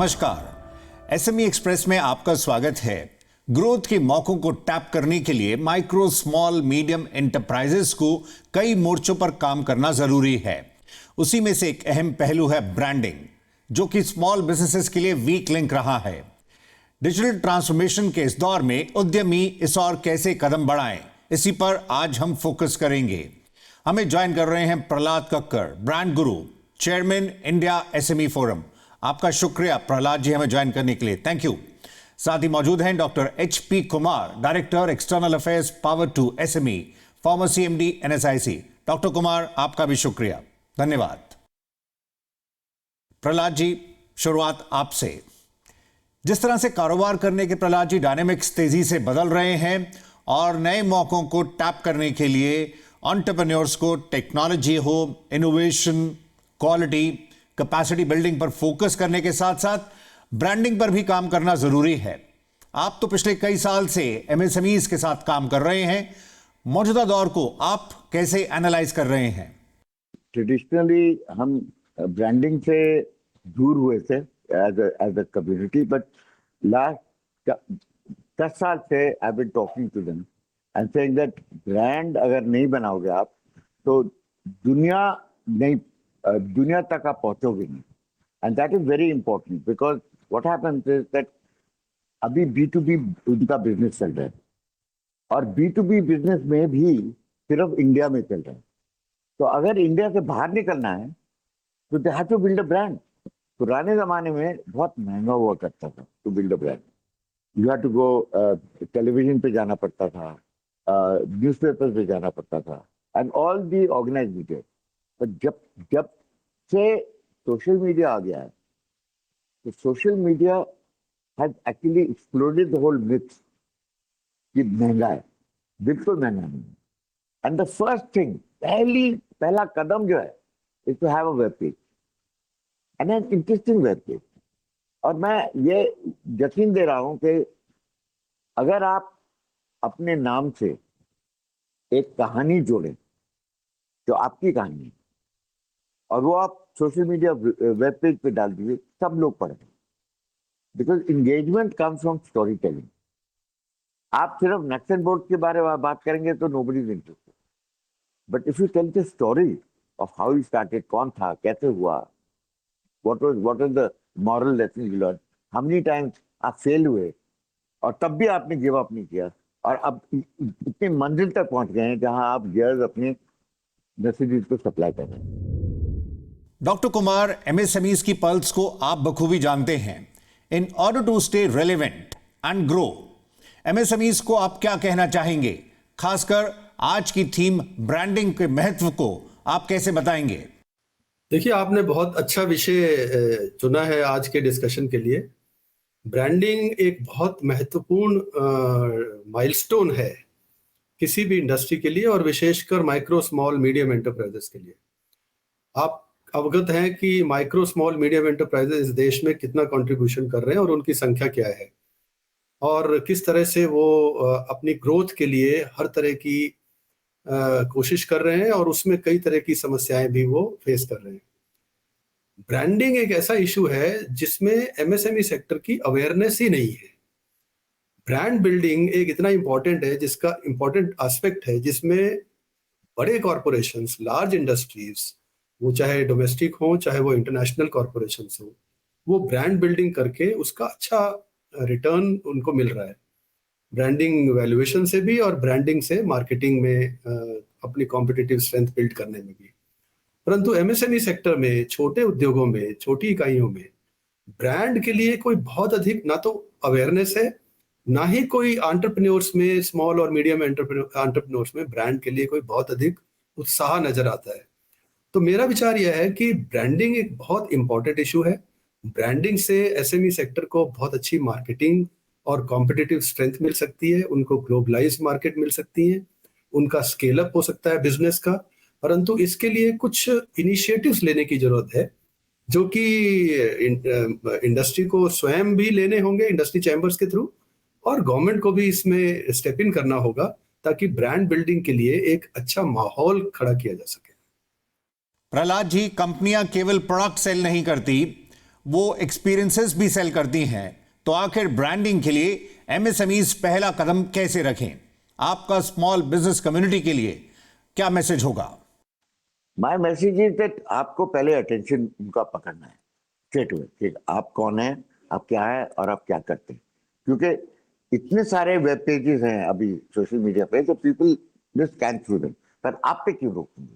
नमस्कार, SME express में आपका स्वागत है। ग्रोथ के मौकों को टैप करने के लिए माइक्रो स्मॉल मीडियम एंटरप्राइजेस को कई मोर्चों पर काम करना जरूरी है। उसी में से एक अहम पहलू है ब्रांडिंग, जो कि स्मॉल बिजनेसेस के लिए वीक लिंक रहा है। डिजिटल ट्रांसफॉर्मेशन के इस दौर में उद्यमी इस और कैसे कदम बढ़ाएं, इसी पर आज हम फोकस करेंगे। हमें ज्वाइन कर रहे हैं Prahlad Kakkar, brand guru, chairman India SME forum. आपका शुक्रिया प्रहलाद जी हमें ज्वाइन करने के लिए, थैंक यू। साथ ही मौजूद हैं doctor HP Kumar, director external affairs power to SME, former CMD NSIC। Doctor Kumar, आपका भी शुक्रिया, धन्यवाद। प्रहलाद जी, शुरुआत आपसे। जिस तरह से कारोबार करने के प्रहलाद जी डायनेमिक्स तेजी से बदल रहे हैं और नए मौकों को टैप करने के लिए एंटरप्रेन्योर्स को टेक्नोलॉजी हो, इनोवेशन, क्वालिटी, कैपेसिटी बिल्डिंग पर फोकस करने के साथ साथ ब्रांडिंग पर भी काम करना जरूरी है। आप तो पिछले कई साल से MSMEs के साथ काम कर रहे हैं, मौजूदा दौर को आप कैसे एनालाइज कर रहे हैं? ट्रेडिशनली हम ब्रांडिंग से दूर हुए थे as a community, but last 10 साल से I been talking to them and saying that brand अगर नहीं बनाओगे आप तो दुनिया तक आप पहुंचोगे नहीं। And that is very important because what happens is that अभी B2B उनका बिजनेस चल रहा है और B2B बिजनेस में भी सिर्फ इंडिया में चल रहा है। तो अगर इंडिया से बाहर निकलना है तो they have to build a brand. पुराने जमाने में बहुत महंगा हुआ करता था to build a brand. You have to go, television पे जाना पड़ता था, न्यूज़पेपर पे जाना पड़ता था and all the organised media. पर जब से सोशल मीडिया आ गया है तो social media has actually exploded the whole myth कि महंगा है। बिल्कुल महंगा नहीं है। एंड द फर्स्ट थिंग, पहला कदम जो है is to have a web page and an interesting web page. और मैं ये यकीन दे रहा हूं कि अगर आप अपने नाम से एक कहानी जोड़ें जो आपकी कहानी है और वो आप सोशल मीडिया वेब पेज पे डाल दीजिए, सब लोग पढ़ेंगे। Because engagement comes from story telling. आप सिर्फ नक्स एंड बोल्ट के बारे में बात करेंगे तो nobody is interested, but if you tell the story of how you started, कौन था, कैसे हुआ, what is the moral lesson you learn, how many times आप फेल हुए और तब भी आपने गिव अप नहीं किया और अब इतने मंजिल तक पहुंच गए हैं जहां आप गियर्स अपने मैसेजेस को सप्लाई कर रहे हैं। डॉक्टर कुमार, MSMEs की पल्स को आप बखूबी जानते हैं। In order to stay relevant and grow, MSMEs को आप क्या कहना चाहेंगे? खासकर आज की थीम ब्रांडिंग के महत्व को आप कैसे बताएंगे? देखिए, आपने बहुत अच्छा विषय चुना है आज के डिस्कशन के लिए। ब्रांडिंग एक बहुत महत्वपूर्ण माइलस्टोन है किसी भी इंडस्ट्री के लिए और विशेषकर माइक्रो स्मॉल मीडियम एंटरप्राइजेस के लिए। आप अवगत हैं कि माइक्रो स्मॉल मीडियम एंटरप्राइजेस इस देश में कितना कंट्रीब्यूशन कर रहे हैं और उनकी संख्या क्या है और किस तरह से वो अपनी ग्रोथ के लिए हर तरह की कोशिश कर रहे हैं और उसमें कई तरह की समस्याएं भी वो फेस कर रहे हैं। ब्रांडिंग एक ऐसा इशू है जिसमें MSME सेक्टर की अवेयरनेस ही नहीं है। ब्रांड बिल्डिंग एक इतना इंपॉर्टेंट है, जिसका इंपॉर्टेंट एस्पेक्ट है, जिसमें बड़े कॉरपोरेशंस, लार्ज इंडस्ट्रीज, वो चाहे डोमेस्टिक हो चाहे वो इंटरनेशनल कॉरपोरेशंस हो, वो ब्रांड बिल्डिंग करके उसका अच्छा रिटर्न उनको मिल रहा है, ब्रांडिंग वैल्यूएशन से भी और ब्रांडिंग से मार्केटिंग में अपनी कॉम्पिटिटिव स्ट्रेंथ बिल्ड करने में भी। परंतु MSME सेक्टर में, छोटे उद्योगों में, छोटी इकाइयों में ब्रांड के लिए कोई बहुत अधिक ना तो अवेयरनेस है, ना ही कोई एंटरप्रेन्योर्स में, स्मॉल और मीडियम एंटरप्रेन्योर्स में ब्रांड के लिए कोई बहुत अधिक उत्साह नजर आता है। तो मेरा विचार यह है कि ब्रांडिंग एक बहुत इंपॉर्टेंट इशू है। ब्रांडिंग से SME सेक्टर को बहुत अच्छी मार्केटिंग और कॉम्पिटिटिव स्ट्रेंथ मिल सकती है, उनको ग्लोबलाइज्ड मार्केट मिल सकती है, उनका स्केल अप हो सकता है बिजनेस का। परंतु इसके लिए कुछ इनिशिएटिव्स लेने की जरूरत है जो कि इंडस्ट्री को स्वयं भी लेने होंगे, इंडस्ट्री चैम्बर्स के थ्रू, और गवर्नमेंट को भी इसमें स्टेप इन करना होगा ताकि ब्रांड बिल्डिंग के लिए एक अच्छा माहौल खड़ा किया जा सके। प्रहलाद जी, कंपनियां केवल प्रोडक्ट सेल नहीं करती, वो एक्सपीरियंसेस भी सेल करती हैं, तो आखिर ब्रांडिंग के लिए एमएसएमईज पहला कदम कैसे रखें? आपका स्मॉल बिजनेस कम्युनिटी के लिए क्या मैसेज होगा? माय मैसेज इज दैट आपको पहले अटेंशन उनका पकड़ना है स्ट्रेट अवे कि आप कौन है, आप क्या है और आप क्या करते हैं। क्योंकि इतने सारे वेब पेजेस हैं अभी सोशल मीडिया पे, तो people just scan through them. पर आप पे क्यों रोकेंगे?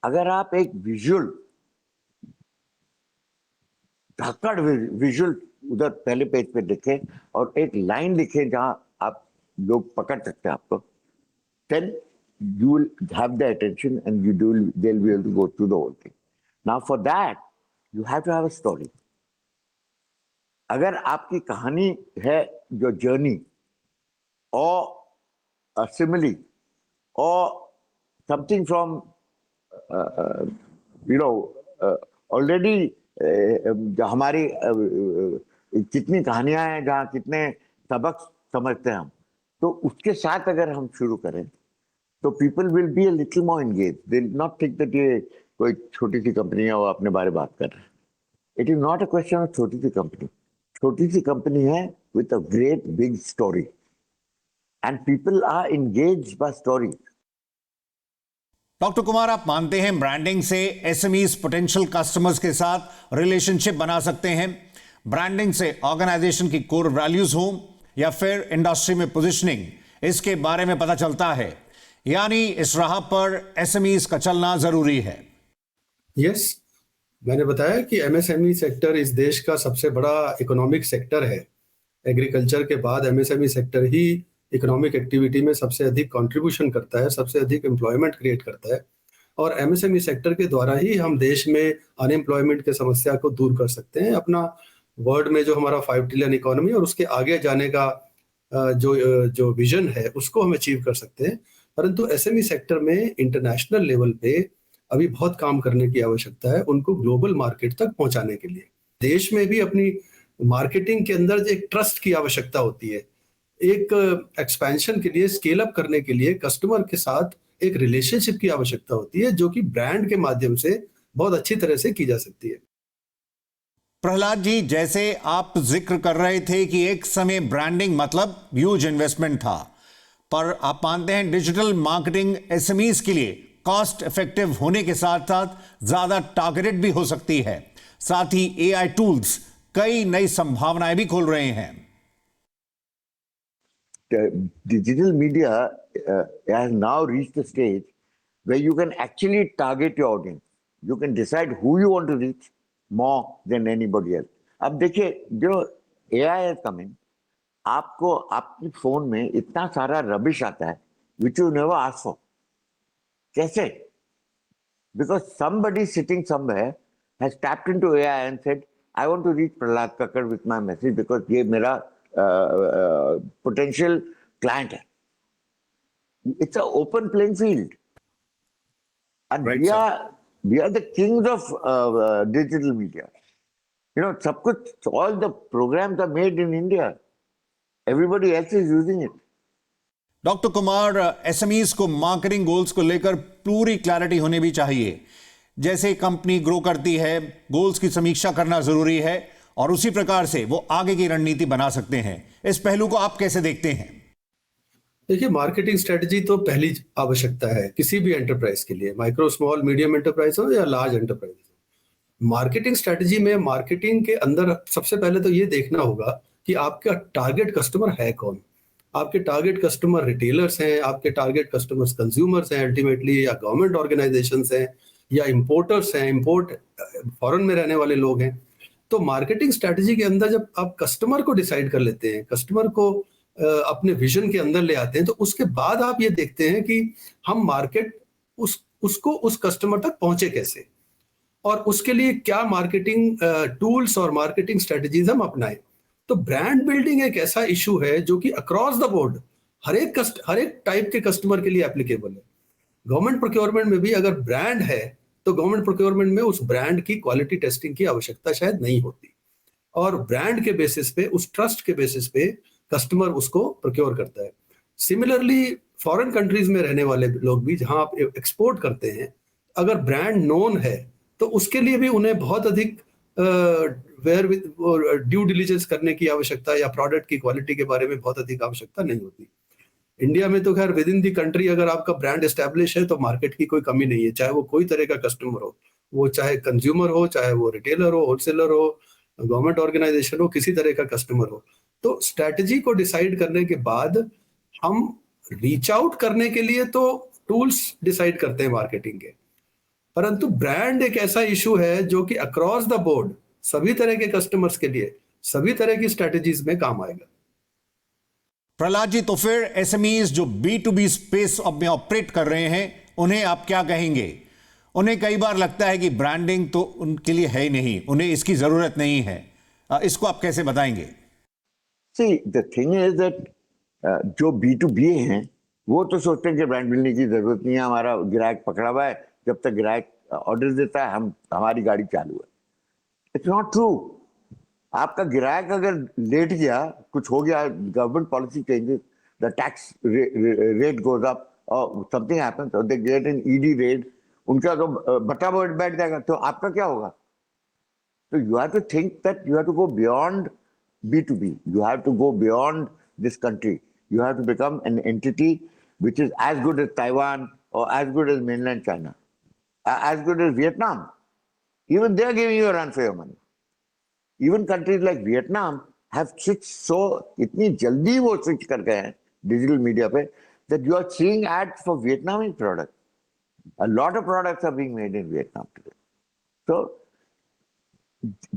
अगर आप एक विजुअल धाकड़ विजुअल उधर पहले पेज पे लिखे और एक लाइन लिखे जहां आप लोग पकड़ सकते हैं आपको, then you will have the attention and they'll be able to go through the whole thing. Now for that you have to have a story. अगर आपकी कहानी है जो जर्नी और simile or something from already हमारी कितनी कहानियां हैं जहाँ कितने सबक समझते हैं हम, तो उसके साथ अगर हम शुरू करें तो people will be a little more engage. They will not think that ये कोई छोटी सी कंपनी है वो अपने बारे में बात कर रहे हैं। It is not a question of छोटी सी कंपनी। छोटी सी कंपनी है with a great big story and people are engaged by story. Doctor Kumar, आप मानते हैं ब्रांडिंग से एसएमईज पोटेंशियल कस्टमर्स के साथ रिलेशनशिप बना सकते हैं? ब्रांडिंग से ऑर्गेनाइजेशन की कोर वैल्यूज हो या फिर इंडस्ट्री में पोजीशनिंग, इसके बारे में पता चलता है। यानी इस राह पर एसएमईज का चलना जरूरी है। यस, मैंने बताया कि एमएसएमई सेक्टर इस देश का सबसे बड़ा इकोनॉमिक सेक्टर है। एग्रीकल्चर के बाद एमएसएमई सेक्टर ही इकोनॉमिक एक्टिविटी में सबसे अधिक कंट्रीब्यूशन करता है, सबसे अधिक एम्प्लॉयमेंट क्रिएट करता है। और एमएसएमई सेक्टर के द्वारा ही हम देश में अनएम्प्लॉयमेंट के समस्या को दूर कर सकते हैं। अपना वर्ल्ड में जो हमारा 5 ट्रिलियन इकोनॉमी और उसके आगे जाने का जो विजन है उसको हम अचीव कर सकते हैं। परंतु एसएमई सेक्टर में इंटरनेशनल लेवल पे अभी बहुत काम करने की आवश्यकता है, उनको ग्लोबल मार्केट तक पहुंचाने के लिए। देश में भी अपनी मार्केटिंग के अंदर एक ट्रस्ट की आवश्यकता होती है। एक एक्सपेंशन के लिए, स्केल अप करने के लिए कस्टमर के साथ एक रिलेशनशिप की आवश्यकता होती है, जो कि ब्रांड के माध्यम से बहुत अच्छी तरह से की जा सकती है। प्रहलाद जी, जैसे आप जिक्र कर रहे थे कि एक समय ब्रांडिंग मतलब ह्यूज इन्वेस्टमेंट था, पर आप मानते हैं डिजिटल मार्केटिंग एसएमईज के लिए कॉस्ट इफेक्टिव होने के साथ साथ ज्यादा टारगेटेड भी हो सकती है। साथ ही एआई टूल्स कई नई संभावनाएं भी खोल रहे हैं। Digital media has now reached the stage where you can actually target your audience. You can decide who you want to reach more than anybody else. अब देखिए, जो AI is coming, आपको आपके फोन में इतना सारा रबिश आता है which you never ask for. कैसे? Because somebody sitting somewhere has tapped into AI and said, I want to reach Prahlad Kakkad with my message because ये मेरा potential client है. It's an open playing field. And Right, we are the kings of digital media. You know, सब कुछ, all the programs are made in India. Everybody else is using it. Doctor Kumar, SMEs को marketing goals को लेकर पूरी clarity होनी भी चाहिए। जैसे कंपनी ग्रो करती है, गोल्स की समीक्षा करना जरूरी है और उसी प्रकार से वो आगे की रणनीति बना सकते हैं। इस पहलू को आप कैसे देखते हैं? देखिए, मार्केटिंग स्ट्रेटजी तो पहली आवश्यकता है किसी भी एंटरप्राइज के लिए, माइक्रो स्मॉल मीडियम एंटरप्राइज हो या लार्ज एंटरप्राइज हो। मार्केटिंग स्ट्रेटजी में मार्केटिंग के अंदर सबसे पहले तो ये देखना होगा कि आपका टारगेट कस्टमर है कौन। आपके टारगेट कस्टमर रिटेलर्स हैं, आपके टारगेट कस्टमर्स कंज्यूमर्स हैं अल्टीमेटली, या गवर्नमेंट ऑर्गेनाइजेशंस हैं, या इंपोर्टर्स हैं, इंपोर्ट फॉरेन में रहने वाले लोग हैं। तो मार्केटिंग स्ट्रेटजी के अंदर जब आप कस्टमर को डिसाइड कर लेते हैं, कस्टमर को अपने विजन के अंदर ले आते हैं, तो उसके बाद आप ये देखते हैं कि हम मार्केट उसको उस कस्टमर तक पहुंचे कैसे, और उसके लिए क्या मार्केटिंग टूल्स और मार्केटिंग स्ट्रेटजीज हम अपनाएं। तो ब्रांड बिल्डिंग एक ऐसा इशू है जो कि अक्रॉस द बोर्ड हर एक टाइप के कस्टमर के लिए एप्लीकेबल है। गवर्नमेंट प्रोक्योरमेंट में भी अगर ब्रांड है तो गवर्नमेंट प्रोक्योरमेंट में उस ब्रांड की क्वालिटी टेस्टिंग की आवश्यकता शायद नहीं होती, और ब्रांड के बेसिस पे, उस ट्रस्ट के बेसिस पे कस्टमर उसको प्रोक्योर करता है। सिमिलरली फॉरेन कंट्रीज में रहने वाले लोग भी, जहां आप एक्सपोर्ट करते हैं, अगर ब्रांड नोन है तो उसके लिए भी उन्हें बहुत अधिक वेयर ड्यू डिलीजेंस करने की आवश्यकता या प्रोडक्ट की क्वालिटी के बारे में बहुत अधिक आवश्यकता नहीं होती। इंडिया में तो खैर विद इन दी कंट्री अगर आपका ब्रांड एस्टैब्लिश है तो मार्केट की कोई कमी नहीं है, चाहे वो कोई तरह का कस्टमर हो, वो चाहे कंज्यूमर हो, चाहे वो रिटेलर हो, होलसेलर हो, गवर्नमेंट ऑर्गेनाइजेशन हो, किसी तरह का कस्टमर हो। तो स्ट्रैटेजी को डिसाइड करने के बाद हम रीच आउट करने के लिए तो टूल्स डिसाइड करते हैं मार्केटिंग के, परंतु ब्रांड एक ऐसा इशू है जो कि अक्रॉस द बोर्ड सभी तरह के कस्टमर्स के लिए सभी तरह की स्ट्रैटेजीज में काम आएगा। प्रहलाद जी, तो फिर एसएमईज जो B2B स्पेस में ऑपरेट कर रहे हैं उन्हें आप क्या कहेंगे? उन्हें कई बार लगता है कि ब्रांडिंग तो उनके लिए है ही नहीं, उन्हें इसकी जरूरत नहीं है, इसको आप कैसे बताएंगे? See, the thing is that जो B2B हैं वो तो सोचते हैं कि ब्रांड मिलने की जरूरत नहीं है, हमारा ग्राहक पकड़ा हुआ है, जब तक ग्राहक ऑर्डर देता है हमारी गाड़ी चालू है। It's not true. आपका ग्राहक अगर लेट गया, कुछ हो गया, government policy changes, the tax rate goes up और समथिंग हैपेंस और they get an ED rate, उनका तो बटा बैठ जाएगा, तो आपका क्या होगा? So you have to think that you have to go beyond B2B. You have to go beyond this country. You have to become an entity which is as good as Taiwan or as good as mainland China, as good as Vietnam. Even they are giving you a run for your money. Even countries like Vietnam have switched so इतनी जल्दी वो switch कर गए हैं digital media पे that you are seeing ads for Vietnamese products. A lot of products are being made in Vietnam today. So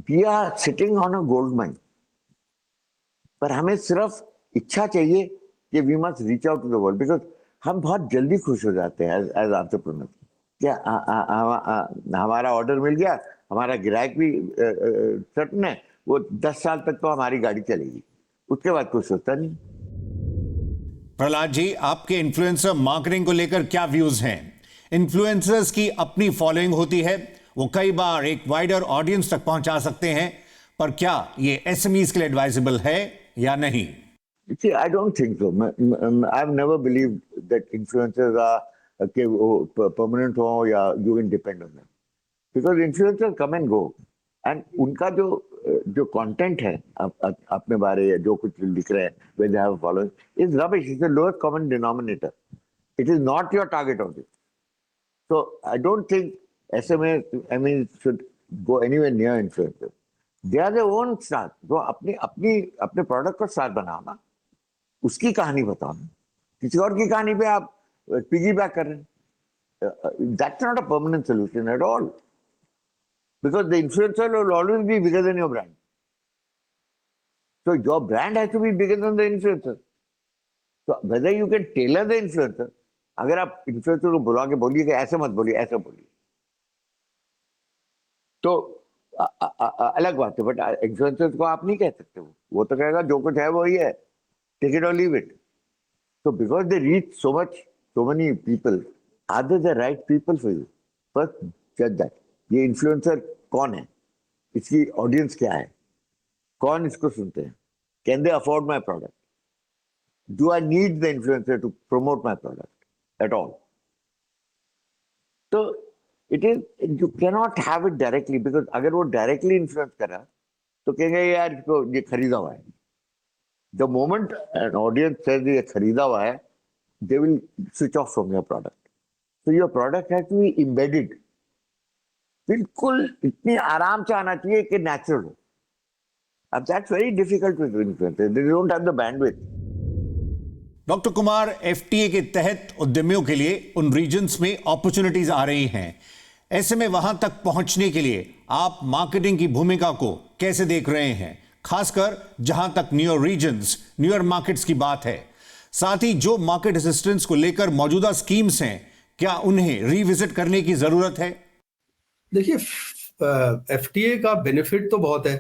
we are sitting on a gold mine. पर हमें सिर्फ इच्छा चाहिए कि we must reach out to the world, because हम बहुत जल्दी खुश हो जाते हैं as entrepreneurs. क्या हमारा ऑर्डर मिल गया, हमारा ग्राहक भी सर्टन है, वो 10 साल तक तो हमारी गाड़ी चलेगी, उसके बाद कुछ सोचता नहीं। प्रहलाद जी, आपके इन्फ्लुएंसर मार्केटिंग को लेकर क्या व्यूज हैं? इन्फ्लुएंसर्स की अपनी फॉलोइंग होती है, वो कई बार एक वाइडर ऑडियंस तक पहुंचा सकते हैं, पर क्या ये एसएमईज के लिए एडवाइजेबल है या नहीं? See, I don't think so. I've never believed that influencers are permanent हो या you can depend on them. Because influencers come and go. And उनका जो content है अपने बारे या जो कुछ लिख रहे हैं, when they have a following, is rubbish. It's the lowest common denominator. It is not your target audience. So I don't think SMA, should go anywhere near influencers. They are their own stars. तो अपने product को star बनाओ ना, उसकी कहानी बताओ ना, किसी और की कहानी पे आप पिगी बैक कर रहे हैं। That's not a permanent solution at all. Because the influencer will always be bigger than your brand. So your brand has to be bigger than the influencer. So whether you can tailor the influencer, अगर आप influencer को बुला के बोलिए कि ऐसे मत बोलिए, ऐसा बोलिए, तो अलग बात है। बट इन्फ्लुएंसर्स को आप नहीं कह सकते, वो तो कहेगा जो कुछ है वही है, टेक इट और leave it. So because they reach so many people, are they the right people for you? First judge that. ये इन्फ्लुएंसर कौन है, इसकी ऑडियंस क्या है, कौन इसको सुनते हैं, can they afford my product, do I need the influencer to promote my product at all. तो it is, you cannot have it directly, because अगर वो डायरेक्टली इन्फ्लुएंस करा तो कहेंगे यार इसको ये खरीदा हुआ है। The moment an audience says ये खरीदा हुआ है, they will switch off from your product. So your product has to be embedded, बिल्कुल इतनी आराम से आना चाहिए कि नेचुरल हो। अब that's very difficult with influencers, they don't have the bandwidth. Doctor Kumar, FTA के तहत उद्यमियों के लिए उन रीजन्स में अपॉर्चुनिटीज आ रही हैं, ऐसे में वहां तक पहुंचने के लिए आप मार्केटिंग की भूमिका को कैसे देख रहे हैं, खासकर जहां तक न्यूअर रीजन्स, न्यूअर मार्केट्स की बात है? साथ ही जो मार्केट असिस्टेंस को लेकर मौजूदा स्कीम्स हैं, क्या उन्हें रिविजिट करने की जरूरत है? देखिए, एफटीए का बेनिफिट तो बहुत है।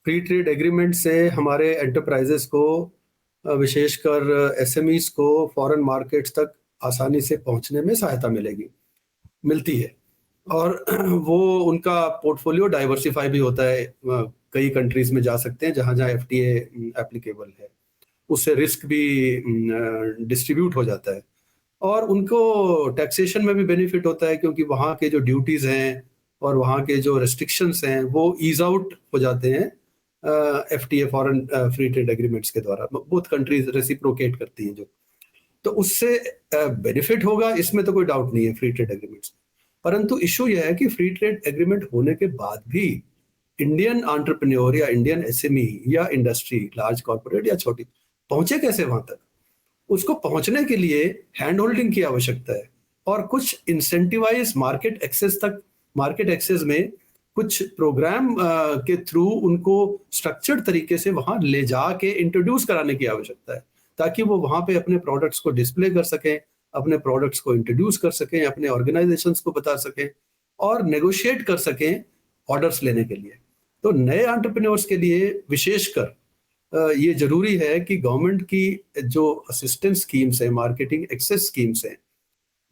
फ्री ट्रेड एग्रीमेंट से हमारे एंटरप्राइजेस को, विशेषकर एसएमईज को फॉरेन मार्केट्स तक आसानी से पहुंचने में सहायता मिलती है, और वो उनका पोर्टफोलियो डाइवर्सिफाई भी होता है, कई कंट्रीज में जा सकते हैं जहां जहां एफटीए एप्लीकेबल है, उससे रिस्क भी डिस्ट्रीब्यूट हो जाता है, और उनको टैक्सेशन में भी बेनिफिट होता है, क्योंकि वहाँ के जो ड्यूटीज हैं और वहाँ के जो रेस्ट्रिक्शंस हैं वो ईज आउट हो जाते हैं FTA foreign free trade agreements के द्वारा। बोथ कंट्रीज रेसिप्रोकेट करती हैं जो, तो उससे बेनिफिट होगा, इसमें तो कोई डाउट नहीं है फ्री ट्रेड एग्रीमेंट्स। परंतु इशू यह है कि फ्री ट्रेड एग्रीमेंट होने के बाद भी इंडियन एंटरप्रेन्योर या इंडियन SME या इंडस्ट्री, लार्ज कॉर्पोरेट या छोटी, पहुंचे कैसे वहां तक? उसको पहुंचने के लिए हैंड होल्डिंग की आवश्यकता है और कुछ इंसेंटिवाइज मार्केट एक्सेस तक, मार्केट एक्सेस में कुछ प्रोग्राम के थ्रू उनको स्ट्रक्चर्ड तरीके से वहां ले जाके इंट्रोड्यूस कराने की आवश्यकता है, ताकि वो वहां पे अपने प्रोडक्ट्स को डिस्प्ले कर सकें, अपने प्रोडक्ट्स को इंट्रोड्यूस कर सकें, अपने ऑर्गेनाइजेशंस को बता सकें और नेगोशिएट कर सकें ऑर्डर्स लेने के लिए। तो नए एंटरप्रेन्योर्स के लिए विशेषकर ये जरूरी है कि गवर्नमेंट की जो असिस्टेंस स्कीम्स है, मार्केटिंग एक्सेस स्कीम्स हैं,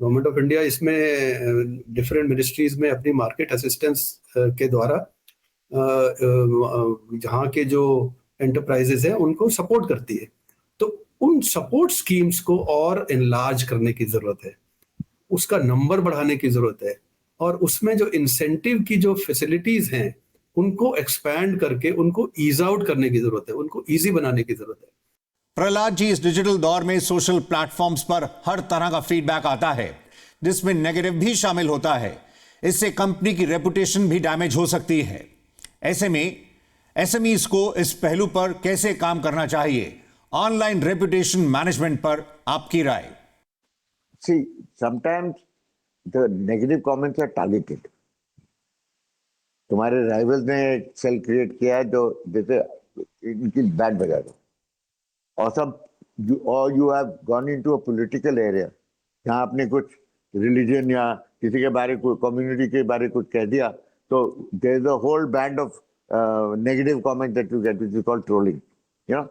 गवर्नमेंट ऑफ इंडिया इसमें डिफरेंट मिनिस्ट्रीज में अपनी मार्केट असिस्टेंस के द्वारा जहाँ के जो एंटरप्राइजेज हैं उनको सपोर्ट करती है। तो उन सपोर्ट स्कीम्स को और एनलार्ज करने की जरूरत है, उसका नंबर बढ़ाने की जरूरत है और उसमें जो इंसेंटिव की जो फैसिलिटीज हैं उनको एक्सपैंड करके उनको ईज आउट करने की जरूरत है, उनको ईजी बनाने की जरूरत है। प्रहलाद जी, इस डिजिटल दौर में सोशल प्लेटफॉर्म्स पर हर तरह का फीडबैक आता है, जिसमें नेगेटिव भी शामिल होता है। इससे कंपनी की रेपुटेशन भी डैमेज हो सकती है। ऐसे में SMEs को इस पहलू पर कैसे काम करना चाहिए? ऑनलाइन रेपुटेशन मैनेजमेंट पर आपकी राय? See, sometimes the negative comments are targeted. तुम्हारे राइवल्स ने एक सेल क्रिएट किया है जो जैसे इनकी बैट बजा दो, और सब you have gone into a political area जहाँ आपने कुछ रिलीजन या किसी के बारे को, कम्युनिटी के बारे कुछ कह दिया, तो there is a whole band of negative comment that you get, which is called trolling. You know,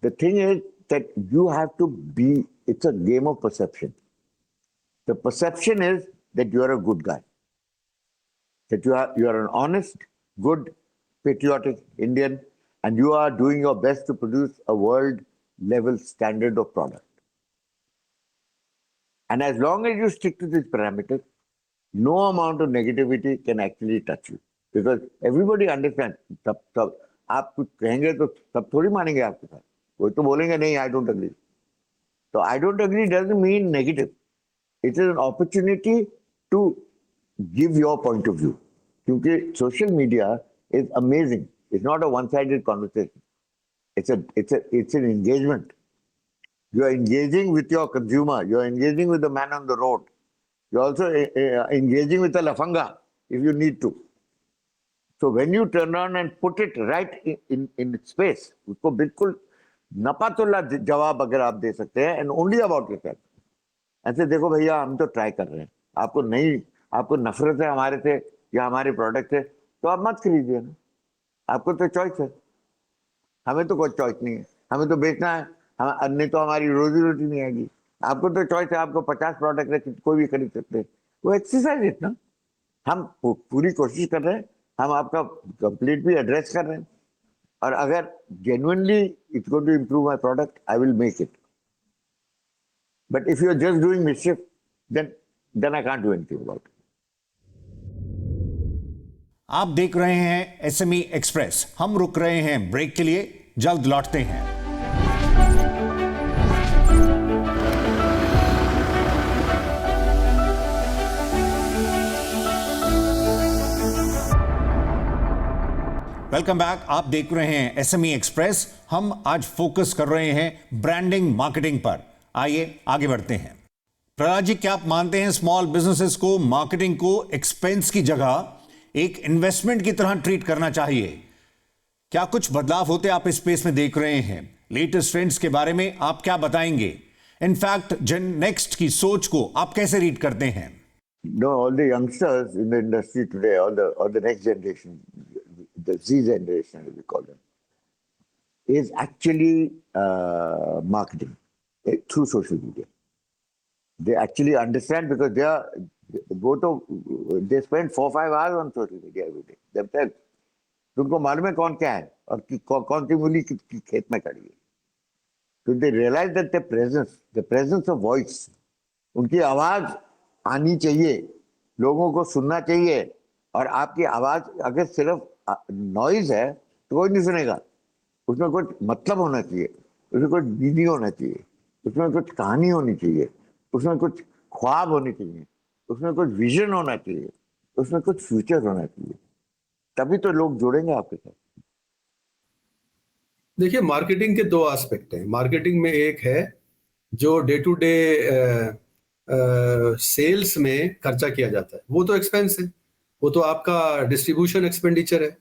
the thing is that you have to be, it's a game of perception. The perception is that you are a good guy, that you are an honest, good, patriotic Indian, and you are doing your best to produce a world level standard of product. And as long as you stick to these parameters, no amount of negativity can actually touch you. Because everybody understands, तब आप कुछ कहेंगे तो सब थोड़ी मानेंगे आपके साथ, कोई तो बोलेंगे नहीं I don't agree. So I don't agree doesn't mean negative. It is an opportunity to give your point of view. क्योंकि social media is amazing. It's not a one-sided conversation. It's an engagement. You are engaging with your consumer. You are engaging with the man on the road. You are also engaging with the lafanga if you need to. So when you turn around and put it right in its space, उसको बिल्कुल नपातुल्ला जवाब अगर आप दे सकते हैं, and only about yourself. ऐसे देखो भैया हम तो ट्राई कर रहे हैं, आपको नफरत है हमारे से या हमारे प्रोडक्ट से, तो आप मत खरीदिए ना, आपको तो चॉइस है, हमें तो कोई चॉइस नहीं है, हमें तो बेचना है, नहीं तो हमारी रोजी रोटी नहीं आएगी। आपको तो चॉइस है, आपको 50 प्रोडक्ट है, कोई भी खरीद सकते हैं, वो एक्सरसाइज है ना। हम पूरी कोशिश कर रहे हैं, हम आपका कंप्लीट भी एड्रेस कर रहे हैं, और अगर genuinely it's going to improve my product, I will make it. But if you're just doing mischief, then I can't do anything about it. आप देख रहे हैं SME एक्सप्रेस। हम रुक रहे हैं ब्रेक के लिए, जल्द लौटते हैं। Welcome back. आप देख रहे हैं SME एक्सप्रेस। हम आज फोकस कर रहे हैं ब्रांडिंग मार्केटिंग पर। आइए आगे बढ़ते हैं। प्रहलाद जी, क्या आप मानते हैं स्मॉल बिजनेसेस को मार्केटिंग को एक्सपेंस की जगह एक इन्वेस्टमेंट की तरह ट्रीट करना चाहिए? क्या कुछ बदलाव होते आप इस स्पेस में देख रहे हैं? लेटेस्ट ट्रेंड्स के बारे में आप क्या बताएंगे? इनफैक्ट जेन नेक्स्ट की सोच को आप कैसे रीड करते हैं? No, all the youngsters in the industry today, or the next generation, the Z generation as we call them, is actually marketing through social media. They actually understand because they spend 4-5 hours on social media every day themselves. उनको मालूम है कौन क्या है और कौन सी मूली खेत में खड़ी है. So they realize that the presence of voice, उनकी आवाज आनी चाहिए, लोगों को सुनना चाहिए, और आपकी आवाज अगर सिर्फ नॉइज है तो कोई नहीं सुनेगा। उसमें कुछ मतलब होना चाहिए, उसमें कुछ मीनिंग होना चाहिए, उसमें कुछ कहानी होनी चाहिए, उसमें कुछ ख्वाब होने चाहिए, उसमें कुछ विजन होना चाहिए, उसमें कुछ फ्यूचर होना चाहिए, तभी तो लोग जुड़ेंगे आपके साथ। देखिए, मार्केटिंग के दो एस्पेक्ट हैं। मार्केटिंग में एक है जो डे टू डे सेल्स में खर्चा किया जाता है, वो तो एक्सपेंस है, वो तो आपका डिस्ट्रीब्यूशन एक्सपेंडिचर है,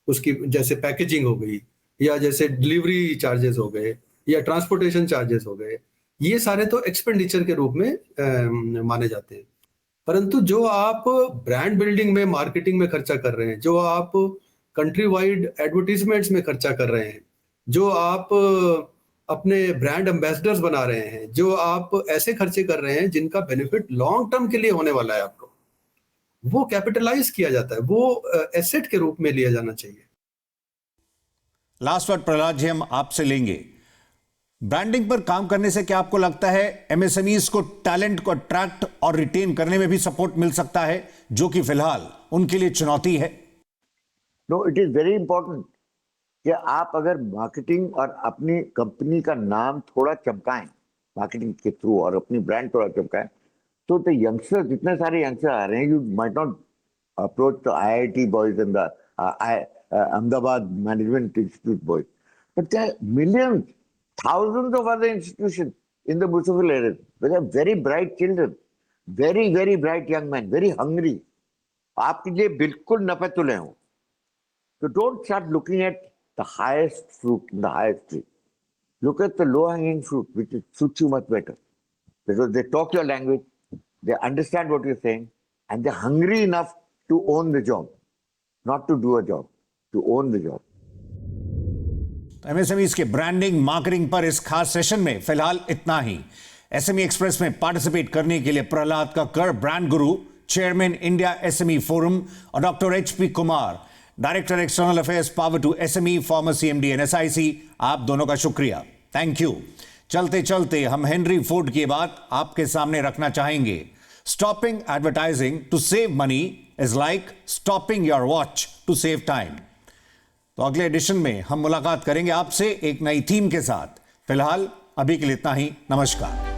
उसकी जैसे पैकेजिंग हो गई, या जैसे डिलीवरी चार्जेस हो गए, या ट्रांसपोर्टेशन चार्जेस हो गए, ये सारे तो एक्सपेंडिचर के रूप में माने जाते हैं। परंतु जो आप ब्रांड बिल्डिंग में, मार्केटिंग में खर्चा कर रहे हैं, जो आप कंट्री वाइड एडवर्टीजमेंट्स में खर्चा कर रहे हैं, जो आप अपने ब्रांड एम्बेसडर्स बना रहे हैं, जो आप ऐसे खर्चे कर रहे हैं जिनका बेनिफिट लॉन्ग टर्म के लिए होने वाला है आपको, वो कैपिटलाइज किया जाता है, वो एसेट के रूप में लिया जाना चाहिए। लास्ट वर्ड प्रहलाद जी हम आपसे लेंगे। ब्रांडिंग पर काम करने से क्या आपको लगता है एमएसएमईज को टैलेंट को अट्रैक्ट और रिटेन करने में भी सपोर्ट मिल सकता है, जो कि फिलहाल उनके लिए चुनौती है? No, it is very important कि आप अगर मार्केटिंग और अपनी कंपनी का नाम थोड़ा चमकाएं मार्केटिंग के थ्रू और अपनी ब्रांड थोड़ा चमकाएं, तो द यंगस्टर्स, जितने सारे यंगस्टर आ रहे हैं, you might not approach the IIT boys and the Ahmedabad Management Institute boys, but there are millions, thousands of other institutions in the municipal areas where there are very bright children, very, very bright young men, very hungry. आपके लिए बिल्कुल नफे तुले हों. So don't start looking at the highest fruit in the highest tree. Look at the low-hanging fruit, which suits you much better. Because they talk your language, they understand what you're saying, and they're hungry enough to own the job. Not to do a job, to own the job. MSMEs के branding marketing पर इस खास session में फिलहाल इतना ही। SME express में participate करने के लिए Prahlad Kakkar, brand guru, chairman India SME forum, और doctor HP Kumar, director external affairs, power to SME, former CMD NSIC, आप दोनों का शुक्रिया, थैंक यू। चलते चलते हम हेनरी फोर्ड की बात आपके सामने रखना चाहेंगे। Stopping advertising to save money is like stopping your watch to save time. तो अगले एडिशन में हम मुलाकात करेंगे आपसे एक नई थीम के साथ। फिलहाल अभी के लिए इतना ही, नमस्कार।